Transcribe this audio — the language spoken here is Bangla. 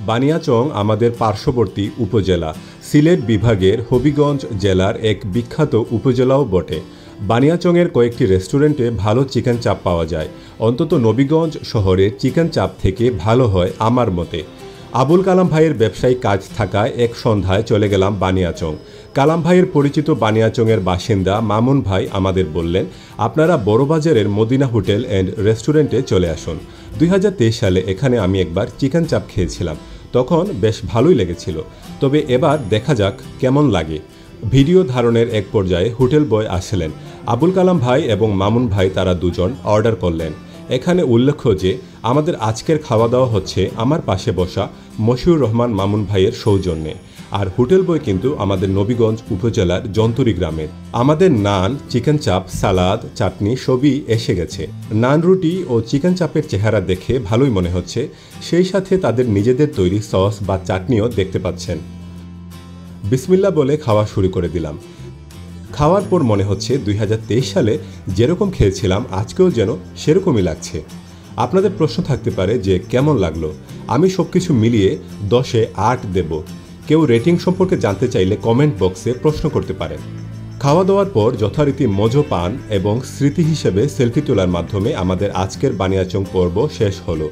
বানিয়াচং আমাদের পার্শ্ববর্তী উপজেলা। সিলেট বিভাগের হবিগঞ্জ জেলার এক বিখ্যাত উপজেলাও বটে। বানিয়াচংয়ের কয়েকটি রেস্টুরেন্টে ভালো চিকেন চাপ পাওয়া যায়। অন্তত নবীগঞ্জ শহরের চিকেন চাপ থেকে ভালো হয় আমার মতে। আবুল কালাম ভাইয়ের ব্যবসায়িক কাজ থাকায় এক সন্ধ্যায় চলে গেলাম বানিয়াচং। কালাম ভাইয়ের পরিচিত বানিয়াচংয়ের বাসিন্দা মামুন ভাই আমাদের বললেন, আপনারা বড়বাজারের মদিনা হোটেল অ্যান্ড রেস্টুরেন্টে চলে আসুন। 2023 সালে এখানে আমি একবার চিকেন চাপ খেয়েছিলাম, তখন বেশ ভালোই লেগেছিল। তবে এবার দেখা যাক কেমন লাগে। ভিডিও ধারণের এক পর্যায়ে হোটেল বয় আসলেন। আবুল কালাম ভাই এবং মামুন ভাই তারা দুজন অর্ডার করলেন। এখানে উল্লেখ্য যে আমাদের আজকের খাওয়া দাওয়া হচ্ছে আমার পাশে বসা মশিউর রহমান মামুন ভাইয়ের সৌজন্যে। আর হোটেল বয় কিন্তু আমাদের নবীগঞ্জ উপজেলার জন্তুরি গ্রামের। আমাদের নান, চিকেন চাপ, সালাদ, চাটনি সবই এসে গেছে। নান, রুটি ও চিকেন চাপের চেহারা দেখে ভালোই মনে হচ্ছে। সেই সাথে তাদের নিজেদের তৈরি সস বা চাটনিও দেখতে পাচ্ছেন। বিসমিল্লাহ বলে খাওয়া শুরু করে দিলাম। খাওয়ার পর মনে হচ্ছে 2023 সালে যেরকম খেয়েছিলাম আজকেও যেন সেরকমই লাগছে। আপনাদের প্রশ্ন থাকতে পারে যে কেমন লাগলো। আমি সব কিছু মিলিয়ে 10-এ 8 দেব। কেউ রেটিং সম্পর্কে জানতে চাইলে কমেন্ট বক্সে প্রশ্ন করতে পারেন। খাওয়া দাওয়ার পর যথারীতি মজো পান এবং স্মৃতি হিসেবে সেলফি তোলার মাধ্যমে আমাদের আজকের বানিয়াচং পর্ব শেষ হলো।